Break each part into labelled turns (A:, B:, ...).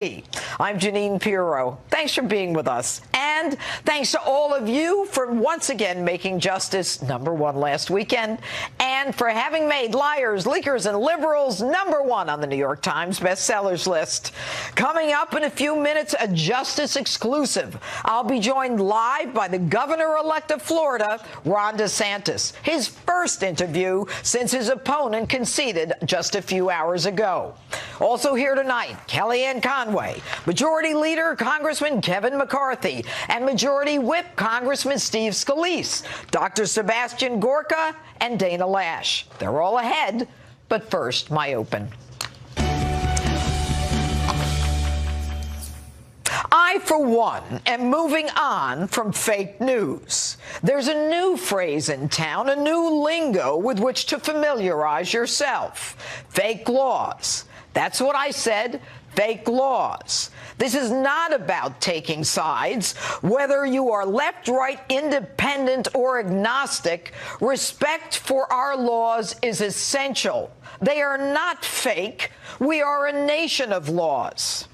A: I'm Janine Pirro. Thanks for being with us. And thanks to all of you for once again making justice #1 last weekend and for having made liars, leakers, and liberals #1 on the New York Times bestsellers list. Coming up in a few minutes, a justice exclusive. I'll be joined live by the governor-elect of Florida, Ron DeSantis. His first interview since his opponent conceded just a few hours ago. Also here tonight, Kellyanne Conway, Majority Leader Congressman Kevin McCarthy, and Majority Whip Congressman Steve Scalise, Dr. Sebastian Gorka, and Dana Lash. They're all ahead, but first, my open. I, for one, am moving on from fake news. There's a new phrase in town, a new lingo with which to familiarize yourself. Fake laws. That's what I said, fake laws. This is not about taking sides. Whether you are left, right, independent, or agnostic, respect for our laws is essential. They are not fake. We are a nation of laws.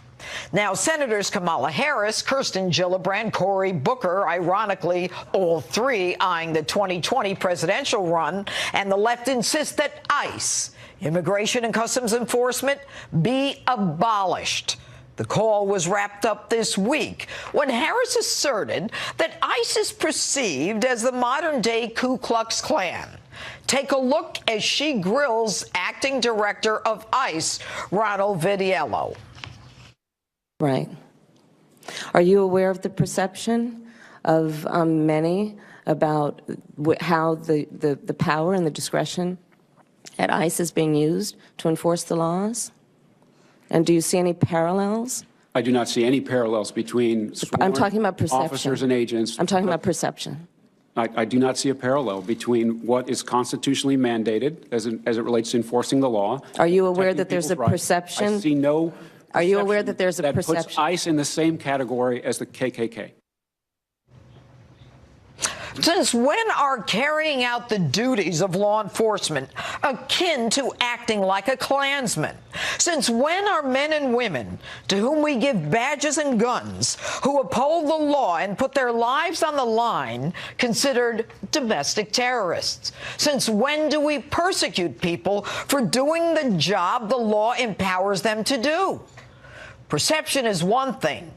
A: Now, Senators Kamala Harris, Kirsten Gillibrand, Cory Booker, ironically, all three eyeing the 2020 presidential run, and the left insist that ICE, Immigration and Customs Enforcement, be abolished. The call was wrapped up this week when Harris asserted that ICE is perceived as the modern-day Ku Klux Klan. Take a look as she grills acting director of ICE, Ronald Vitiello.
B: Right. Are you aware of the perception of many about how the power and the discretion at ICE is being used to enforce the laws? And do you see any parallels?
C: I do not see any parallels between sworn
B: I'm talking about perception.
C: Officers and agents.
B: I'm talking about perception.
C: I do not see a parallel between what is constitutionally mandated as it relates to enforcing the law.
B: Are you aware that there's a perception?
C: I see no.
B: Are you aware that there's a perception
C: that puts ICE in the same category as the KKK?
A: Since when are carrying out the duties of law enforcement akin to acting like a Klansman? Since when are men and women to whom we give badges and guns, who uphold the law and put their lives on the line, considered domestic terrorists? Since when do we persecute people for doing the job the law empowers them to do? Perception is one thing.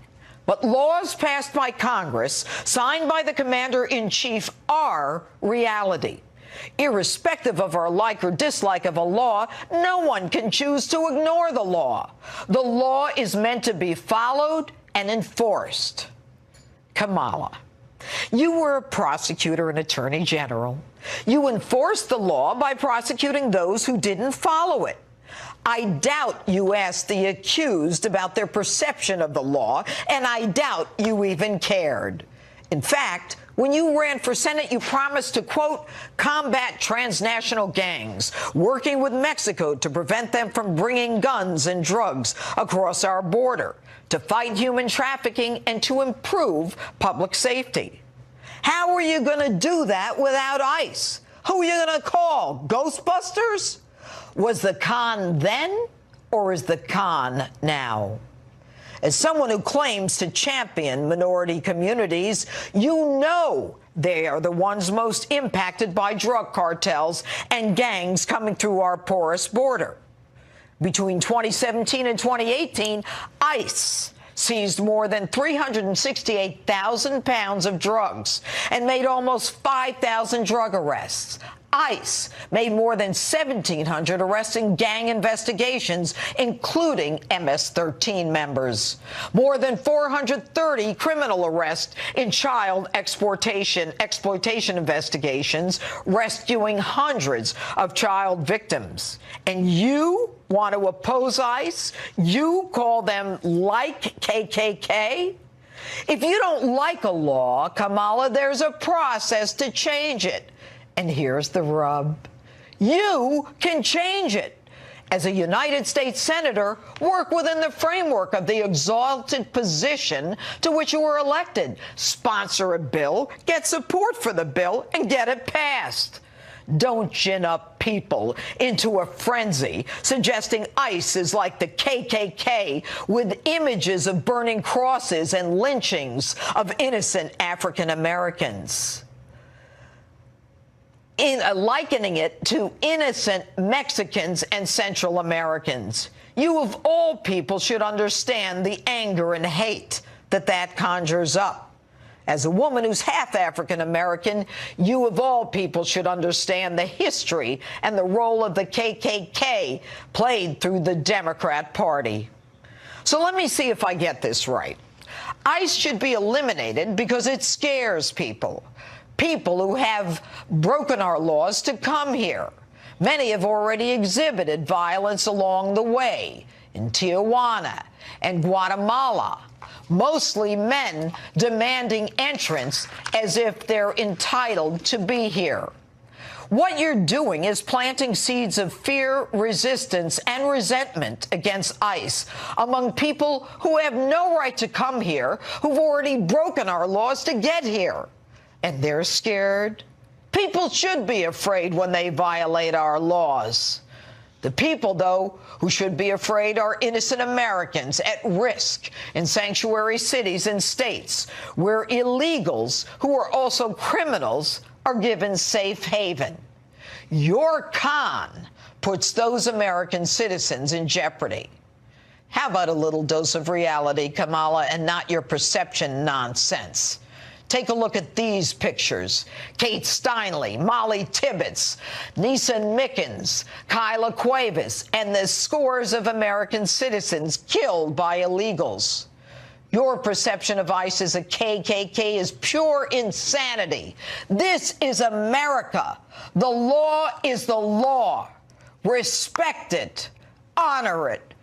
A: But laws passed by Congress, signed by the commander-in-chief, are reality. Irrespective of our like or dislike of a law, no one can choose to ignore the law. The law is meant to be followed and enforced. Kamala, you were a prosecutor and attorney general. You enforced the law by prosecuting those who didn't follow it. I doubt you asked the accused about their perception of the law, and I doubt you even cared. In fact, when you ran for Senate, you promised to, quote, combat transnational gangs, working with Mexico to prevent them from bringing guns and drugs across our border, to fight human trafficking, and to improve public safety. How are you going to do that without ICE? Who are you going to call? Ghostbusters? Was the con then, or is the con now? As someone who claims to champion minority communities, you know they are the ones most impacted by drug cartels and gangs coming through our porous border. Between 2017 and 2018, ICE seized more than 368,000 pounds of drugs and made almost 5,000 drug arrests. ICE made more than 1,700 arrests in gang investigations, including MS-13 members. More than 430 criminal arrests in child exploitation investigations, rescuing hundreds of child victims. And you want to oppose ICE? You call them like KKK? If you don't like a law, Kamala, there's a process to change it. And here's the rub. You can change it. As a United States Senator, work within the framework of the exalted position to which you were elected. Sponsor a bill, get support for the bill, and get it passed. Don't gin up people into a frenzy, suggesting ICE is like the KKK with images of burning crosses and lynchings of innocent African Americans. Likening it to innocent Mexicans and Central Americans. You of all people should understand the anger and hate that conjures up. As a woman who's half African American, you of all people should understand the history and the role of the KKK played through the Democrat Party. So let me see if I get this right. ICE should be eliminated because it scares people. People who have broken our laws to come here. Many have already exhibited violence along the way in Tijuana and Guatemala. Mostly men demanding entrance as if they're entitled to be here. What you're doing is planting seeds of fear, resistance, and resentment against ICE among people who have no right to come here, who've already broken our laws to get here. And they're scared. People should be afraid when they violate our laws. The people, though, who should be afraid are innocent Americans at risk in sanctuary cities and states where illegals, who are also criminals, are given safe haven. Your con puts those American citizens in jeopardy. How about a little dose of reality, Kamala, and not your perception nonsense? Take a look at these pictures. Kate Steinle, Molly Tibbetts, Neeson Mickens, Kyla Cuevas, and the scores of American citizens killed by illegals. Your perception of ICE as a KKK is pure insanity. This is America. The law is the law. Respect it. Honor it.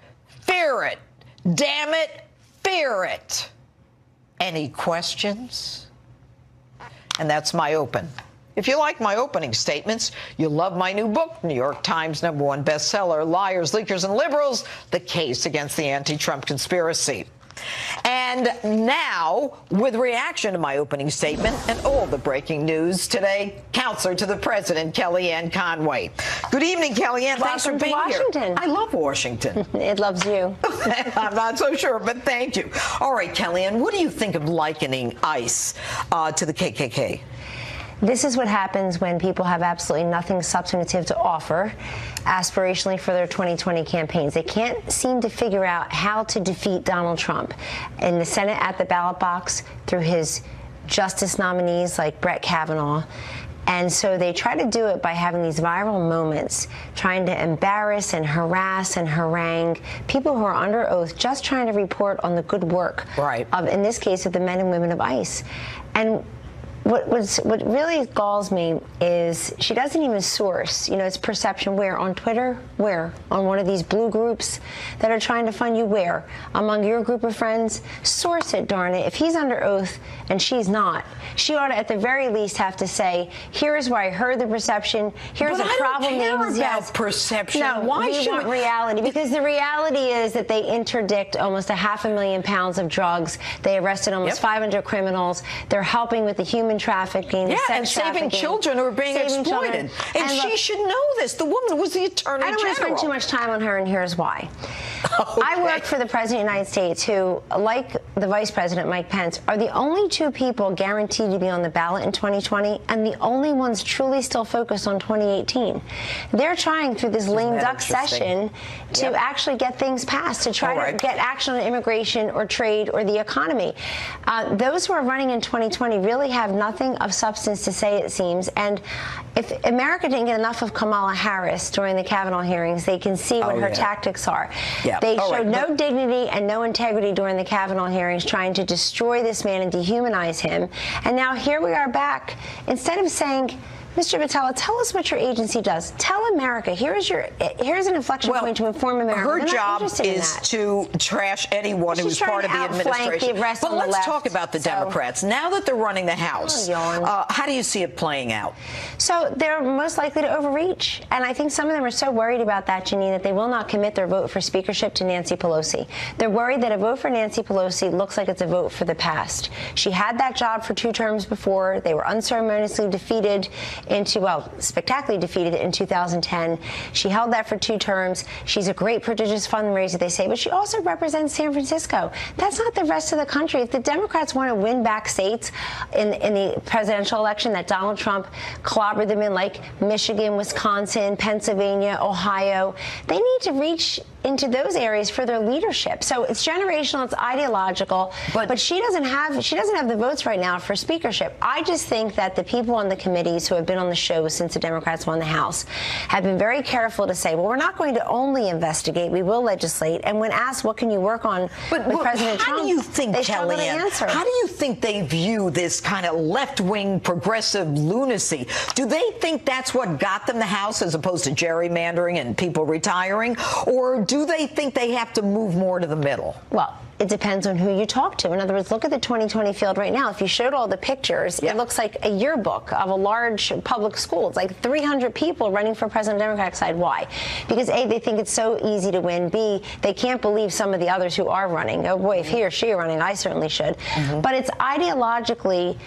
A: Fear it. Damn it, fear it. Any questions? And that's my open. If you like my opening statements, you'll love my new book, New York Times #1 bestseller, Liars, Leakers, and Liberals, The Case Against the Anti-Trump Conspiracy. And now, with reaction to my opening statement and all the breaking news today, Counselor to the President, Kellyanne Conway. Good evening, Kellyanne. Thanks for being here.
D: Washington.
A: I love Washington.
D: It loves you.
A: I'm not so sure, but thank you. All right, Kellyanne, what do you think of likening ICE to the KKK?
D: This is what happens when people have absolutely nothing substantive to offer aspirationally for their 2020 campaigns. They can't seem to figure out how to defeat Donald Trump in the Senate at the ballot box through his justice nominees like Brett Kavanaugh. And so they try to do it by having these viral moments, trying to embarrass and harass and harangue people who are under oath, just trying to report on the good work of, in this case, of the men and women of ICE. And what really galls me is she doesn't even source, it's perception. Where? On Twitter? Where? On one of these blue groups that are trying to fund you? Where? Among your group of friends? Source it, darn it. If he's under oath and she's not, she ought to at the very least have to say, here's where I heard the perception, here's a problem.
A: But I don't care about perception.
D: No, we want reality, because the reality is that they interdict almost 500,000 pounds of drugs. They arrested almost 500 criminals. They're helping with the human trafficking,
A: sex
D: and
A: saving children who are being exploited. And she should know this. The woman was the Attorney General.
D: I don't want to spend too much time on her, and here's why. Okay. I work for the President of the United States, who, like the Vice President, Mike Pence, are the only two people guaranteed to be on the ballot in 2020, and the only ones truly still focused on 2018. They're trying through this lame duck session to actually get things passed, to try to get action on immigration or trade or the economy. Those who are running in 2020 really have nothing of substance to say, it seems. And if America didn't get enough of Kamala Harris during the Kavanaugh hearings, they can see what her tactics are. They showed no dignity and no integrity during the Kavanaugh hearings, trying to destroy this man and dehumanize him. And now here we are back. Instead of saying, Mr. Vitella, tell us what your agency does. Tell America. Here's an inflection point to inform America.
A: Her job is to trash anyone who's part of the administration. But let's talk about the Democrats. Now that they're running the House, how do you see it playing out?
D: So they're most likely to overreach. And I think some of them are so worried about that, Janine, that they will not commit their vote for speakership to Nancy Pelosi. They're worried that a vote for Nancy Pelosi looks like it's a vote for the past. She had that job for 2 terms before. They were unceremoniously defeated spectacularly defeated in 2010. She held that for 2 terms. She's a great, prodigious fundraiser, they say, but she also represents San Francisco. That's not the rest of the country. If the Democrats want to win back states in the presidential election that Donald Trump clobbered them in, like Michigan, Wisconsin, Pennsylvania, Ohio, they need to reach into those areas for their leadership. So it's generational, it's ideological, but she doesn't have the votes right now for speakership. I just think that the people on the committees who have been on the show since the Democrats won the House have been very careful to say, well, we're not going to only investigate, we will legislate. And when asked, what can you work on with President Trump,
A: how do you think, Kellyanne, how do you think they view this kind of left-wing progressive lunacy? Do they think that's what got them the House as opposed to gerrymandering and people retiring? Or do they think they have to move more to the middle?
D: Well, it depends on who you talk to. In other words, look at the 2020 field right now. If you showed all the pictures, it looks like a yearbook of a large public school. It's like 300 people running for president on the Democratic side. Why? Because A, they think it's so easy to win. B, they can't believe some of the others who are running. Oh boy, if he or she are running, I certainly should. But it's ideologically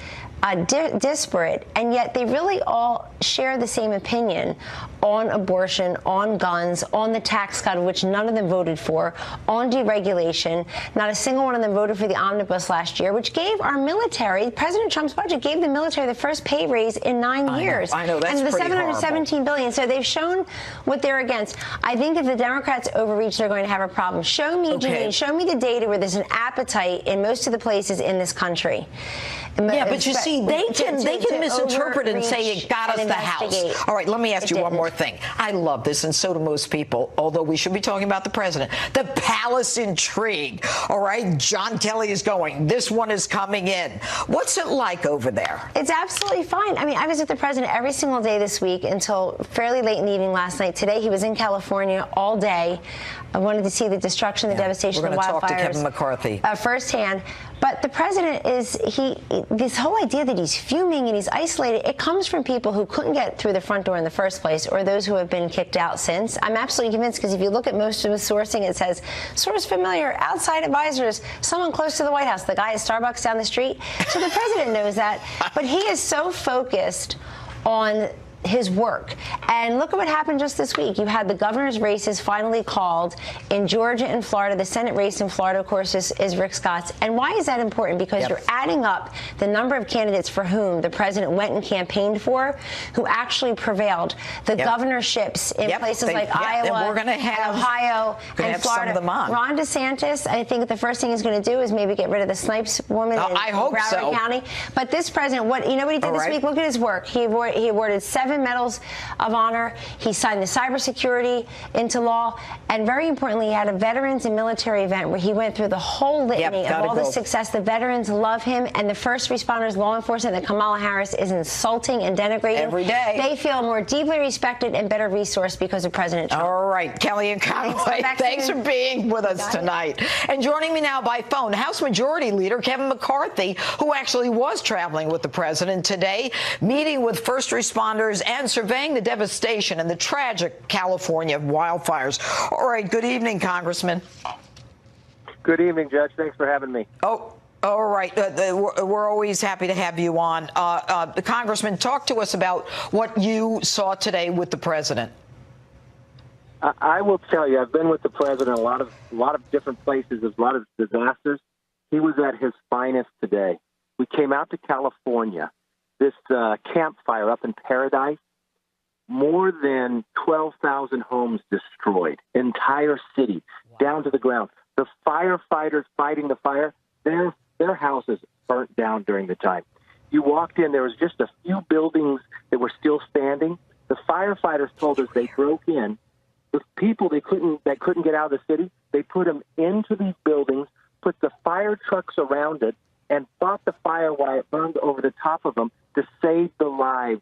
D: disparate, and yet they really all share the same opinion on abortion, on guns, on the tax cut, which none of them voted for, on deregulation. Not a single one of them voted for the omnibus last year, which gave our military, President Trump's budget gave the military the first pay raise in 9 years.
A: I know, that's
D: and the
A: pretty
D: $717 billion. So they've shown what they're against. I think if the Democrats overreach, they're going to have a problem. Show me, Janine, show me the data where there's an appetite in most of the places in this country.
A: Yeah, but you see, they can misinterpret and say it got us the House. All right, let me ask you one more thing. I love this, and so do most people, although we should be talking about the president. The palace intrigue. All right, John Kelly is going. This one is coming in. What's it like over there?
D: It's absolutely fine. I mean, I was with the president every single day this week until fairly late in the evening last night. Today, he was in California all day. I wanted to see the destruction, the devastation of the wildfires.
A: We're going to talk to Kevin McCarthy.
D: Firsthand. But the president is, this whole idea that he's fuming and he's isolated, it comes from people who couldn't get through the front door in the first place or those who have been kicked out since. I'm absolutely convinced, because if you look at most of the sourcing, it says, source familiar, outside advisors, someone close to the White House, the guy at Starbucks down the street. So the president knows that. But he is so focused on his work. And look at what happened just this week. You had the governor's races finally called in Georgia and Florida. The Senate race in Florida, of course, is Rick Scott's. And why is that important? Because you're adding up the number of candidates for whom the president went and campaigned for, who actually prevailed. The governorships in places like Iowa,
A: we're gonna have,
D: Ohio, and Florida.
A: Some of them on.
D: Ron DeSantis, I think the first thing he's going to do is maybe get rid of the Snipes woman in Broward County. But this president, what he did this week? Look at his work. He awarded 7 medals of honor. He signed the cybersecurity into law. And very importantly, he had a veterans and military event where he went through the whole litany of all the success. The veterans love him, and the first responders, law enforcement, that Kamala Harris is insulting and denigrating
A: every day.
D: They feel more deeply respected and better resourced because of President Trump.
A: All right, Kellyanne Conway, thanks for being with us tonight. And joining me now by phone, House Majority Leader Kevin McCarthy, who actually was traveling with the president today, meeting with first responders and surveying the devastation and the tragic California wildfires. All right, good evening, Congressman.
E: Good evening, Judge. Thanks for having me.
A: Oh, all right. We're always happy to have you on. Congressman, talk to us about what you saw today with the president.
E: I will tell you, I've been with the president a lot of different places, a lot of disasters. He was at his finest today. We came out to California, this campfire up in Paradise. More than 12,000 homes destroyed, entire city, down to the ground. The firefighters fighting the fire, their houses burnt down during the time. You walked in, there was just a few buildings that were still standing. The firefighters told us they broke in. The people that couldn't get out of the city, they put them into these buildings, put the fire trucks around it, and fought the fire while it burned over the top of them to save the lives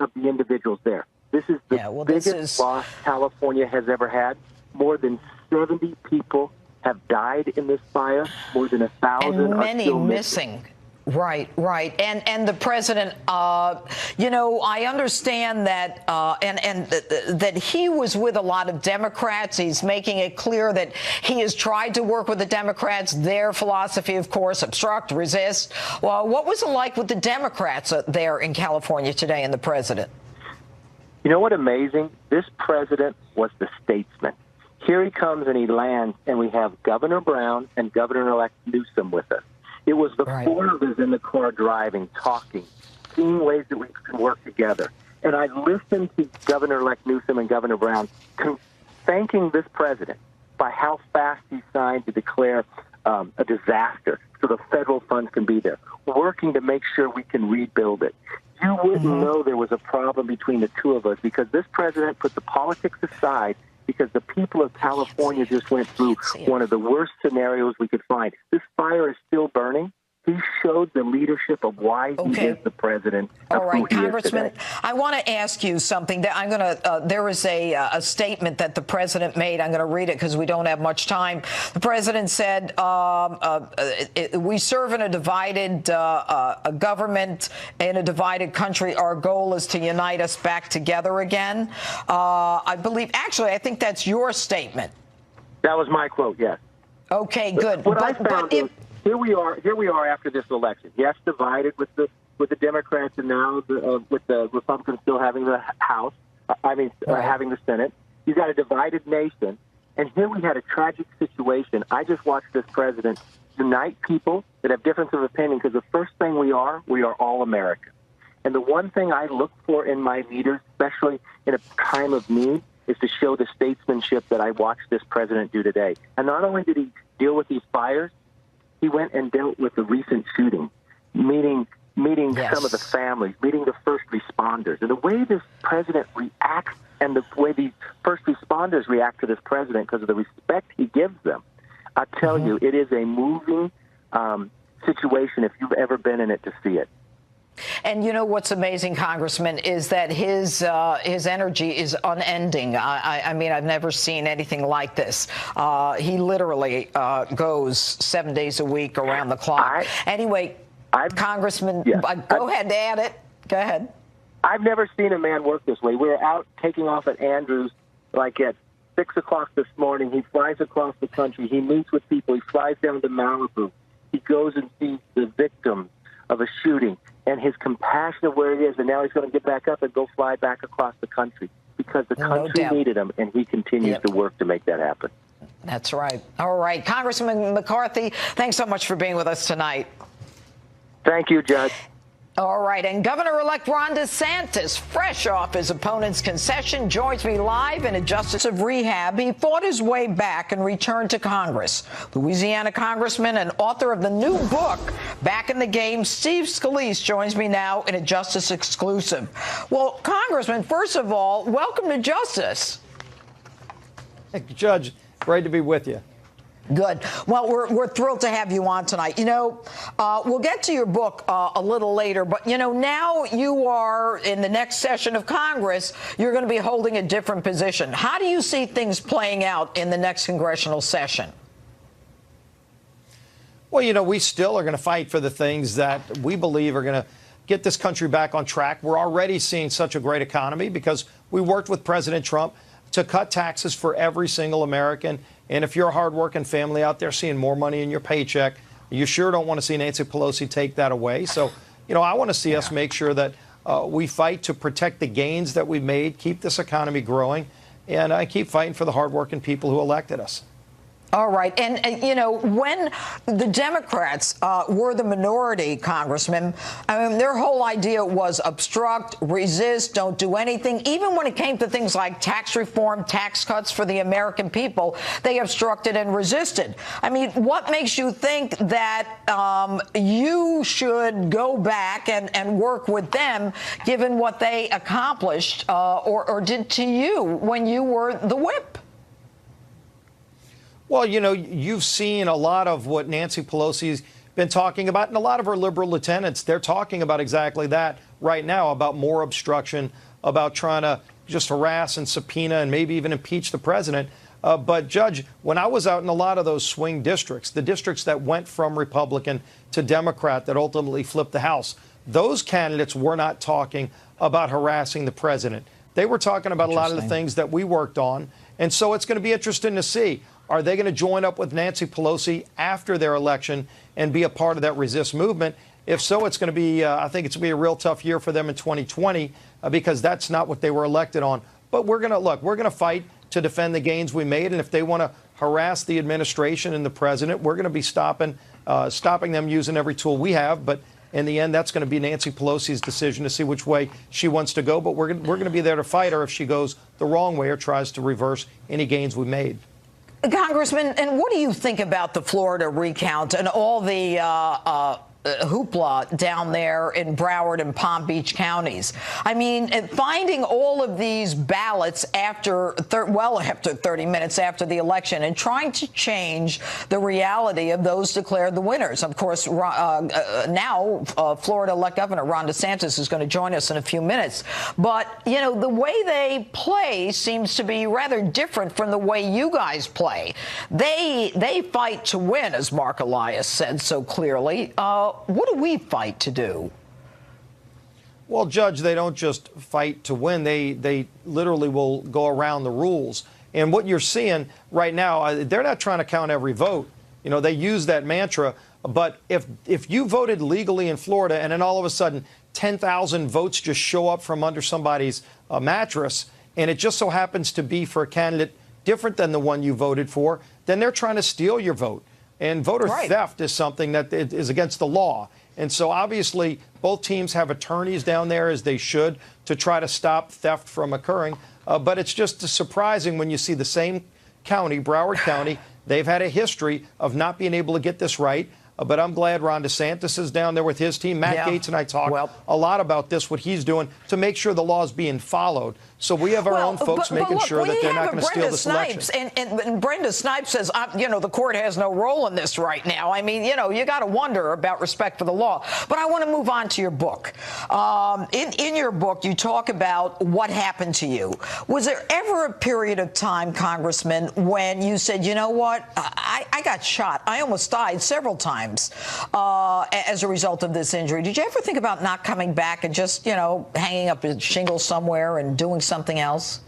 E: of the individuals there. This is the biggest loss California has ever had. More than 70 people have died in this fire. More than 1,000
A: and many
E: are still
A: missing. Right. And the president, I understand that, that he was with a lot of Democrats. He's making it clear that he has tried to work with the Democrats. Their philosophy, of course, obstruct, resist. Well, what was it like with the Democrats there in California today and the president?
E: You know what amazing? This president was the statesman. Here he comes and he lands, and we have Governor Brown and Governor-elect Newsom with us. It was the four of us in the car driving, talking, seeing ways that we can work together. And I listened to Governor-elect Newsom and Governor Brown thanking this president by how fast he signed to declare a disaster so the federal funds can be there, working to make sure we can rebuild it. You wouldn't know there was a problem between the two of us because this president put the politics aside because the people of California just went through one of the worst scenarios we could find. This fire is still burning. He showed the leadership of why he is the president.
A: All right, Congressman, I want to ask you something. That I'm going to. There was a statement that the president made. I'm going to read it because we don't have much time. The president said, "We serve in a divided government in a divided country. Our goal is to unite us back together again." I believe, actually, I think that's your statement.
E: That was my quote. Yes.
A: Okay, good.
E: What I found is, Here we are after this election. Yes, divided with the Democrats, and now with the Republicans still having the House. Having the Senate. You've got a divided nation, and here we had a tragic situation. I just watched this president unite people that have difference of opinion because the first thing we are all Americans. And the one thing I look for in my leaders, especially in a time of need, is to show the statesmanship that I watched this president do today. And not only did he deal with these fires, he went and dealt with the recent shooting, meeting some of the families, meeting the first responders. And the way this president reacts and the way these first responders react to this president because of the respect he gives them, I tell you, it is a moving situation if you've ever been in it to see it.
A: And you know what's amazing, Congressman, is that his energy is unending. I mean, I've never seen anything like this. He literally goes 7 days a week around the clock. Congressman, go ahead, add it. Go ahead.
E: I've never seen a man work this way. We were out taking off at Andrews like at 6 o'clock this morning. He flies across the country. He meets with people. He flies down to Malibu. He goes and sees the victims of a shooting and his compassion of where he is, and now he's going to get back up and go fly back across the country because the country needed him, and he continues to work to make that happen.
A: That's right. All right. Congressman McCarthy, thanks so much for being with us tonight.
E: Thank you, Judge.
A: All right, and Governor-elect Ron DeSantis, fresh off his opponent's concession, joins me live in a justice of rehab. He fought his way back and returned to Congress. Louisiana Congressman and author of the new book, Back in the Game, Steve Scalise, joins me now in a Justice exclusive. Well, Congressman, first of all, welcome to Justice.
F: Thank you, Judge. Great to be with you.
A: Good. Well, we're thrilled to have you on tonight. You know, we'll get to your book a little later, but, you know, now you are in the next session of Congress, you're going to be holding a different position. How do you see things playing out in the next congressional session?
F: Well, you know, we still are going to fight for the things that we believe are going to get this country back on track. We're already seeing such a great economy because we worked with President Trump to cut taxes for every single American. And if you're a hardworking family out there seeing more money in your paycheck, you sure don't want to see Nancy Pelosi take that away. So, you know, I want to see us make sure that we fight to protect the gains that we've made, keep this economy growing, and keep fighting for the hardworking people who elected us.
A: All right. And, you know, when the Democrats were the minority, Congressman, I mean, their whole idea was obstruct, resist, don't do anything. Even when it came to things like tax reform, tax cuts for the American people, they obstructed and resisted. I mean, what makes you think that you should go back and work with them, given what they accomplished or did to you when you were the whip?
F: Well, you know, you've seen a lot of what Nancy Pelosi's been talking about, and a lot of her liberal lieutenants, they're talking about exactly that right now, about more obstruction, about trying to just harass and subpoena and maybe even impeach the president. But, Judge, when I was out in a lot of those swing districts, the districts that went from Republican to Democrat that ultimately flipped the House, those candidates were not talking about harassing the president. They were talking about a lot of the things that we worked on. And so it's going to be interesting to see. Are they going to join up with Nancy Pelosi after their election and be a part of that resist movement? If so, it's going to be, I think it's going to be a real tough year for them in 2020 because that's not what they were elected on. But we're going to fight to defend the gains we made. And if they want to harass the administration and the president, we're going to be stopping them using every tool we have. But in the end, that's going to be Nancy Pelosi's decision to see which way she wants to go. But we're going to be there to fight her if she goes the wrong way or tries to reverse any gains we made.
A: Congressman, and what do you think about the Florida recount and all the hoopla down there in Broward and Palm Beach counties? I mean, finding all of these ballots after 30 minutes after the election and trying to change the reality of those declared the winners. Of course, now Florida-elect Governor Ron DeSantis is going to join us in a few minutes. But, you know, the way they play seems to be rather different from the way you guys play. They fight to win, as Mark Elias said so clearly. What do we fight to do?
F: Well, Judge, they don't just fight to win. They literally will go around the rules. And what you're seeing right now, they're not trying to count every vote. You know, they use that mantra. But if you voted legally in Florida and then all of a sudden 10,000 votes just show up from under somebody's mattress, and it just so happens to be for a candidate different than the one you voted for, then they're trying to steal your vote. And voter theft is something that is against the law. And so obviously both teams have attorneys down there, as they should, to try to stop theft from occurring. But it's just surprising when you see the same county, Broward County, they've had a history of not being able to get this right. But I'm glad Ron DeSantis is down there with his team. Matt Gaetz and I talk a lot about this, what he's doing to make sure the law is being followed. So we have our own folks making sure that they're not going to steal this election.
A: And Brenda Snipes says, you know, the court has no role in this right now. I mean, you know, you got to wonder about respect for the law. But I want to move on to your book. In your book, you talk about what happened to you. Was there ever a period of time, Congressman, when you said, you know what, I got shot. I almost died several times as a result of this injury. Did you ever think about not coming back and just, you know, hanging up a shingle somewhere and doing something else?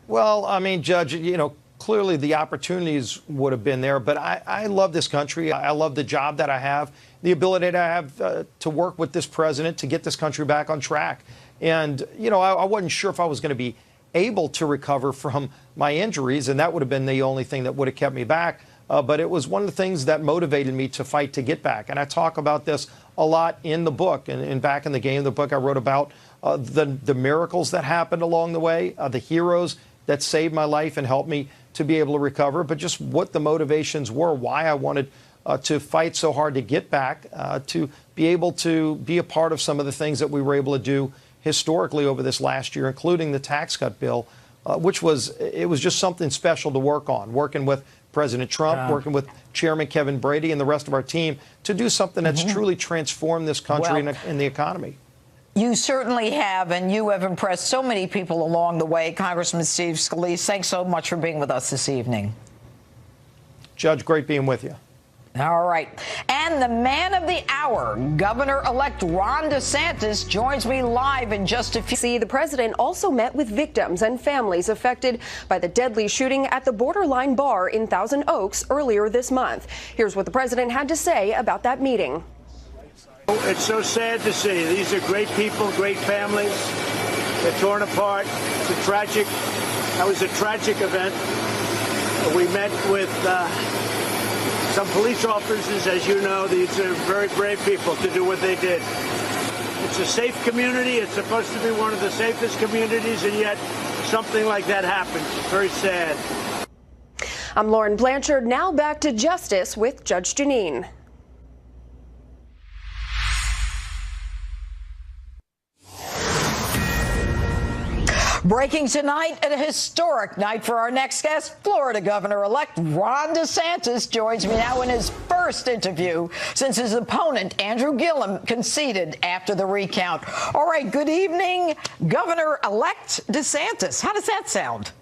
F: Well, I mean, Judge, you know, clearly the opportunities would have been there. But I love this country. I love the job that I have, the ability to have to work with this president to get this country back on track. And, you know, I wasn't sure if I was going to be able to recover from my injuries, and that would have been the only thing that would have kept me back. But it was one of the things that motivated me to fight to get back. And I talk about this a lot in the book. And Back in the Game, the book I wrote about the miracles that happened along the way, the heroes that saved my life and helped me to be able to recover, but just what the motivations were, why I wanted to fight so hard to get back, to be able to be a part of some of the things that we were able to do historically over this last year, including the tax cut bill, which was just something special to work on, working with President Trump, working with Chairman Kevin Brady and the rest of our team to do something that's truly transformed this country and the economy.
A: You certainly have, and you have impressed so many people along the way. Congressman Steve Scalise, thanks so much for being with us this evening.
F: Judge, great being with you.
A: All right. And the man of the hour, Governor-elect Ron DeSantis, joins me live in just a few.
G: The president also met with victims and families affected by the deadly shooting at the Borderline Bar in Thousand Oaks earlier this month. Here's what the president had to say about that meeting.
H: It's so sad to see. These are great people, great families. They're torn apart. That was a tragic event. We met with some police officers, as you know. These are very brave people to do what they did. It's a safe community. It's supposed to be one of the safest communities, and yet something like that happens. Very sad.
G: I'm Lauren Blanchard. Now back to Justice with Judge Janine.
A: Breaking tonight, a historic night for our next guest. Florida Governor-elect Ron DeSantis joins me now in his first interview since his opponent, Andrew Gillum, conceded after the recount. All right, good evening, Governor-elect DeSantis. How does that sound?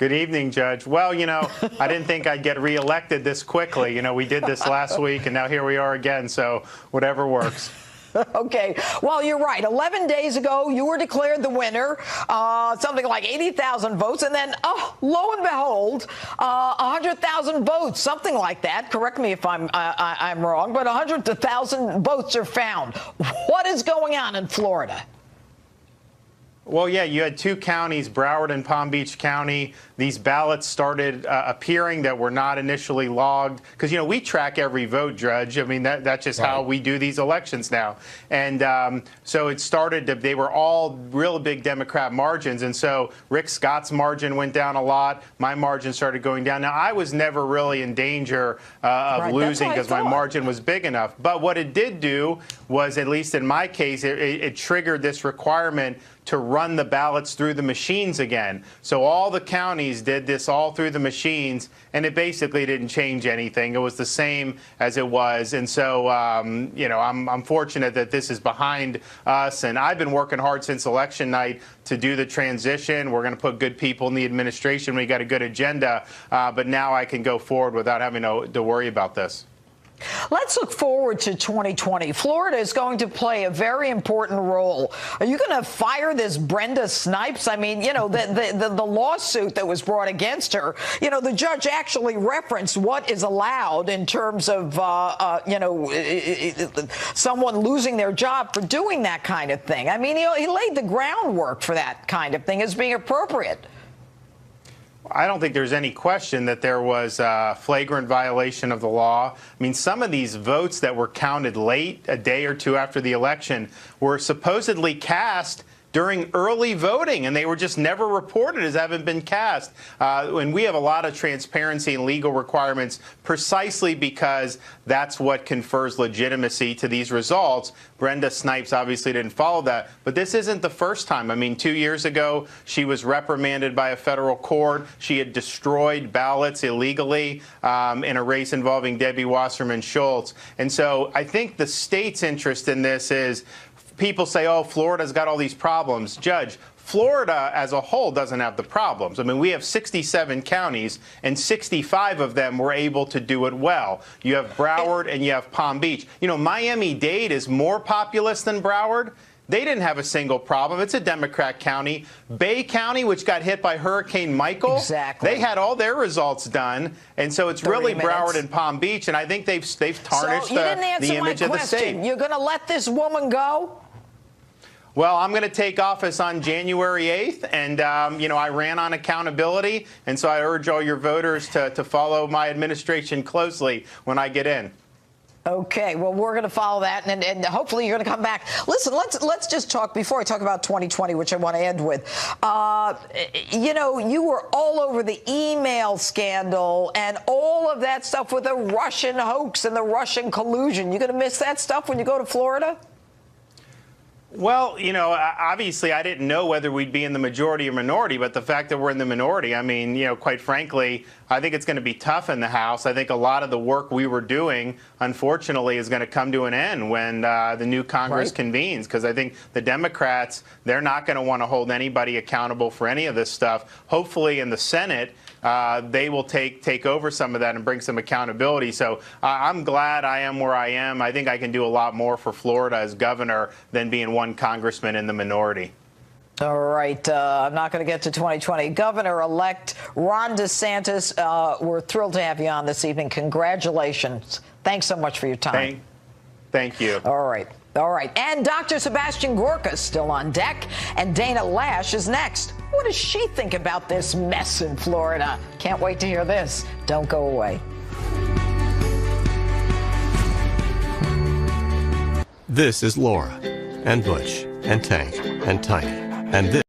I: Good evening, Judge. Well, I didn't think I'd get reelected this quickly. We did this last week, and now here we are again, so whatever works.
A: Okay. Well, you're right. 11 days ago, you were declared the winner, something like 80,000 votes. And then, lo and behold, 100,000 votes, something like that. Correct me if I'm wrong, but 100,000 votes are found. What is going on in Florida?
I: Well, yeah, you had two counties, Broward and Palm Beach County. These ballots started appearing that were not initially logged. Because, we track every vote, Judge. I mean, that's just how we do these elections now. And so it started, they were all real big Democrat margins. And so Rick Scott's margin went down a lot. My margin started going down. Now, I was never really in danger of losing because my margin was big enough. But what it did do was, at least in my case, it triggered this requirement to run the ballots through the machines again. So all the counties did this all through the machines, and it basically didn't change anything. It was the same as it was. And so, I'm fortunate that this is behind us. And I've been working hard since election night to do the transition. We're going to put good people in the administration. We got a good agenda. But now I can go forward without having to worry about this.
A: Let's look forward to 2020. Florida is going to play a very important role. Are you going to fire this Brenda Snipes? I mean, the lawsuit that was brought against her, the judge actually referenced what is allowed in terms of, someone losing their job for doing that kind of thing. I mean, he laid the groundwork for that kind of thing as being appropriate.
I: I don't think there's any question that there was a flagrant violation of the law. I mean, some of these votes that were counted late, a day or two after the election, were supposedly cast during early voting, and they were just never reported as having been cast. And we have a lot of transparency and legal requirements precisely because that's what confers legitimacy to these results. Brenda Snipes obviously didn't follow that, but this isn't the first time. I mean, 2 years ago, she was reprimanded by a federal court. She had destroyed ballots illegally in a race involving Debbie Wasserman Schultz. And so I think the state's interest in this is, people say, oh, Florida's got all these problems. Judge, Florida as a whole doesn't have the problems. I mean, we have 67 counties, and 65 of them were able to do it well. You have Broward and you have Palm Beach. Miami-Dade is more populous than Broward. They didn't have a single problem. It's a Democrat county. Bay County, which got hit by Hurricane Michael, they had all their results done. And so it's really Broward and Palm Beach, and I think they've tarnished the image of the state.
A: You're going to let this woman go?
I: Well, I'm going to take office on January 8th, and, I ran on accountability, and so I urge all your voters to follow my administration closely when I get in.
A: Okay, well, we're going to follow that, and hopefully you're going to come back. Listen, let's just talk, before I talk about 2020, which I want to end with. You were all over the email scandal and all of that stuff with the Russian hoax and the Russian collusion. You going to miss that stuff when you go to Florida?
I: Well, obviously I didn't know whether we'd be in the majority or minority, but the fact that we're in the minority, I mean, quite frankly, I think it's going to be tough in the House. I think a lot of the work we were doing, unfortunately, is going to come to an end when the new Congress convenes, because I think the Democrats, they're not going to want to hold anybody accountable for any of this stuff. Hopefully in the Senate, they will take over some of that and bring some accountability. So I'm glad I am where I am. I think I can do a lot more for Florida as governor than being one congressman in the minority.
A: All right. I'm not going to get to 2020. Governor-elect Ron DeSantis, we're thrilled to have you on this evening. Congratulations. Thanks so much for your time.
I: Thank you.
A: All right. All right. And Dr. Sebastian Gorka is still on deck, and Dana Lash is next. What does she think about this mess in Florida? Can't wait to hear this. Don't go away.
J: This is Laura and Butch and Tank and Tiny. And this